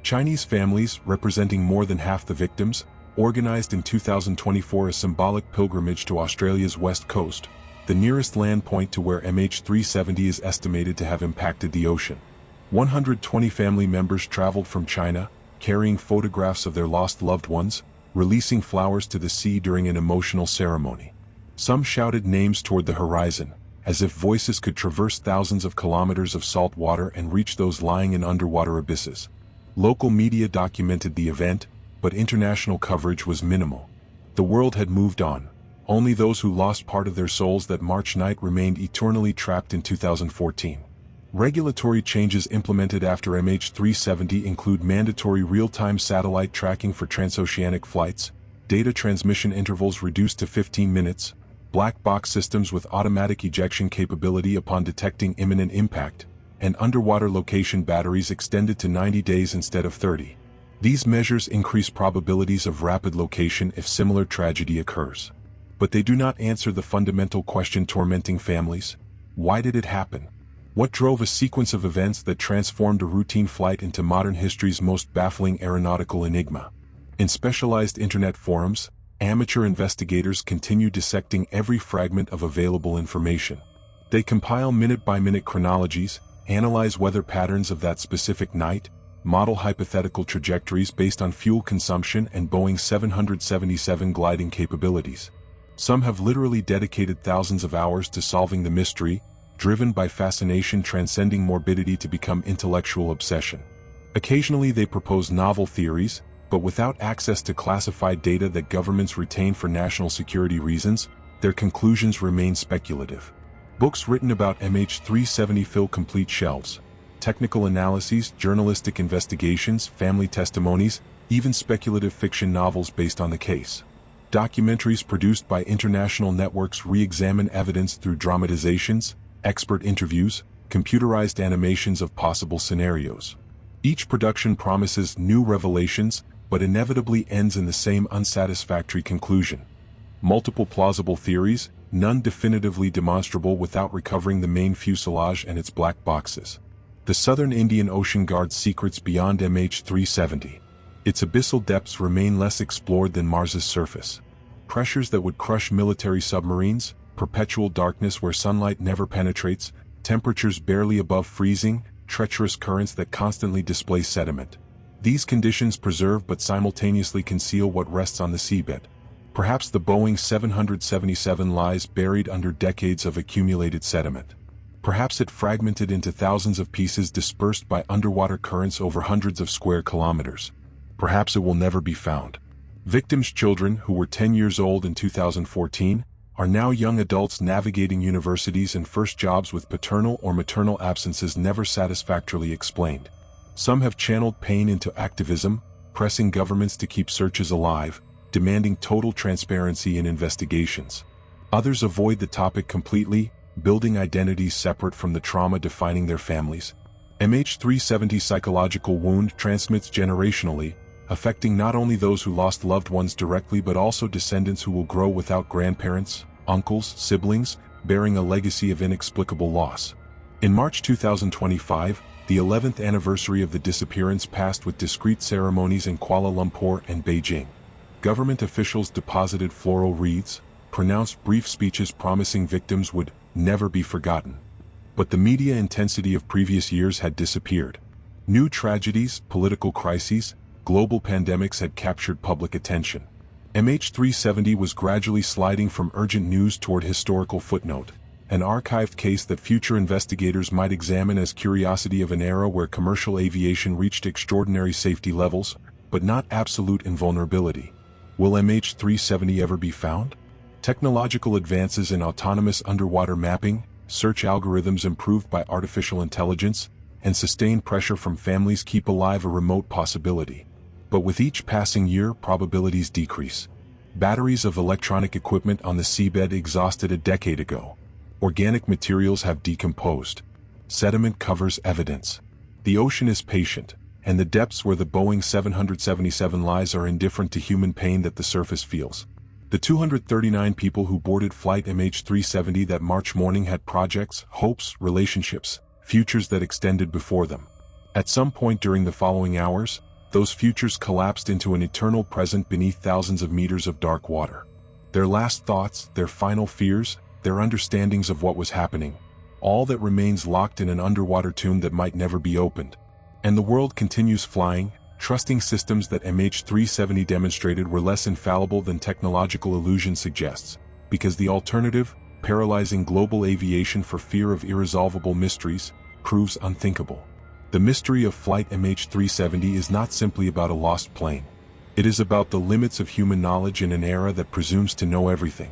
Chinese families, representing more than half the victims, organized in 2024 a symbolic pilgrimage to Australia's west coast, the nearest land point to where MH370 is estimated to have impacted the ocean. 120 family members traveled from China, carrying photographs of their lost loved ones, releasing flowers to the sea during an emotional ceremony. Some shouted names toward the horizon, as if voices could traverse thousands of kilometers of salt water and reach those lying in underwater abysses. Local media documented the event, but international coverage was minimal. The world had moved on. Only those who lost part of their souls that March night remained eternally trapped in 2014. Regulatory changes implemented after MH370 include mandatory real-time satellite tracking for transoceanic flights, data transmission intervals reduced to 15 minutes, black box systems with automatic ejection capability upon detecting imminent impact, and underwater location batteries extended to 90 days instead of 30. These measures increase probabilities of rapid location if similar tragedy occurs. But they do not answer the fundamental question tormenting families: why did it happen? What drove a sequence of events that transformed a routine flight into modern history's most baffling aeronautical enigma? In specialized internet forums, amateur investigators continue dissecting every fragment of available information. They compile minute-by-minute chronologies, analyze weather patterns of that specific night, model hypothetical trajectories based on fuel consumption and Boeing 777 gliding capabilities. Some have literally dedicated thousands of hours to solving the mystery, driven by fascination transcending morbidity to become intellectual obsession. Occasionally they propose novel theories, but without access to classified data that governments retain for national security reasons, their conclusions remain speculative. Books written about MH370 fill complete shelves. Technical analyses, journalistic investigations, family testimonies, even speculative fiction novels based on the case. Documentaries produced by international networks re-examine evidence through dramatizations, expert interviews, computerized animations of possible scenarios. Each production promises new revelations, but inevitably ends in the same unsatisfactory conclusion. Multiple plausible theories, none definitively demonstrable without recovering the main fuselage and its black boxes. The Southern Indian Ocean guards secrets beyond MH370. Its abyssal depths remain less explored than Mars's surface. Pressures that would crush military submarines, perpetual darkness where sunlight never penetrates, temperatures barely above freezing, treacherous currents that constantly displace sediment. These conditions preserve but simultaneously conceal what rests on the seabed. Perhaps the Boeing 777 lies buried under decades of accumulated sediment. Perhaps it fragmented into thousands of pieces dispersed by underwater currents over hundreds of square kilometers. Perhaps it will never be found. Victims' children, who were 10 years old in 2014, are now young adults navigating universities and first jobs with paternal or maternal absences never satisfactorily explained. Some have channeled pain into activism, pressing governments to keep searches alive, demanding total transparency in investigations. Others avoid the topic completely, building identities separate from the trauma defining their families. MH370's psychological wound transmits generationally, affecting not only those who lost loved ones directly but also descendants who will grow without grandparents, uncles, siblings, bearing a legacy of inexplicable loss. In March 2025, the 11th anniversary of the disappearance passed with discreet ceremonies in Kuala Lumpur and Beijing. Government officials deposited floral wreaths, pronounced brief speeches promising victims would never be forgotten. But the media intensity of previous years had disappeared. New tragedies, political crises, global pandemics had captured public attention. MH370 was gradually sliding from urgent news toward historical footnote, an archived case that future investigators might examine as curiosity of an era where commercial aviation reached extraordinary safety levels, but not absolute invulnerability. Will MH370 ever be found? Technological advances in autonomous underwater mapping, search algorithms improved by artificial intelligence, and sustained pressure from families keep alive a remote possibility. But with each passing year, probabilities decrease. Batteries of electronic equipment on the seabed exhausted a decade ago. Organic materials have decomposed. Sediment covers evidence. The ocean is patient, and the depths where the Boeing 777 lies are indifferent to human pain that the surface feels. The 239 people who boarded flight MH370 that March morning had projects, hopes, relationships, futures that extended before them. At some point during the following hours, those futures collapsed into an eternal present beneath thousands of meters of dark water. Their last thoughts, their final fears, their understandings of what was happening, all that remains locked in an underwater tomb that might never be opened. And the world continues flying, trusting systems that MH370 demonstrated were less infallible than technological illusion suggests, because the alternative, paralyzing global aviation for fear of irresolvable mysteries, proves unthinkable. The mystery of flight MH370 is not simply about a lost plane. It is about the limits of human knowledge in an era that presumes to know everything.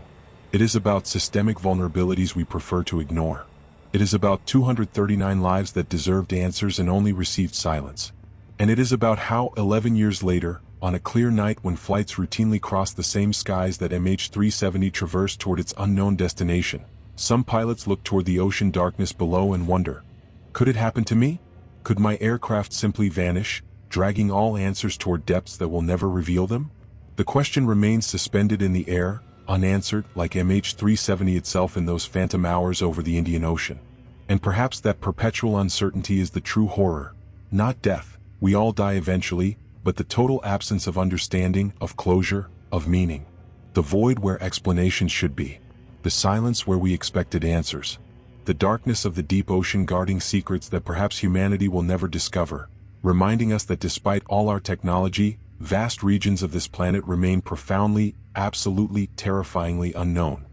It is about systemic vulnerabilities we prefer to ignore. It is about 239 lives that deserved answers and only received silence. And it is about how, 11 years later, on a clear night when flights routinely cross the same skies that MH370 traversed toward its unknown destination, some pilots look toward the ocean darkness below and wonder, could it happen to me? Could my aircraft simply vanish, dragging all answers toward depths that will never reveal them? The question remains suspended in the air, unanswered, like MH370 itself in those phantom hours over the Indian Ocean. And perhaps that perpetual uncertainty is the true horror. Not death, we all die eventually, but the total absence of understanding, of closure, of meaning. The void where explanations should be. The silence where we expected answers. The darkness of the deep ocean guarding secrets that perhaps humanity will never discover, reminding us that despite all our technology, vast regions of this planet remain profoundly, absolutely, terrifyingly unknown.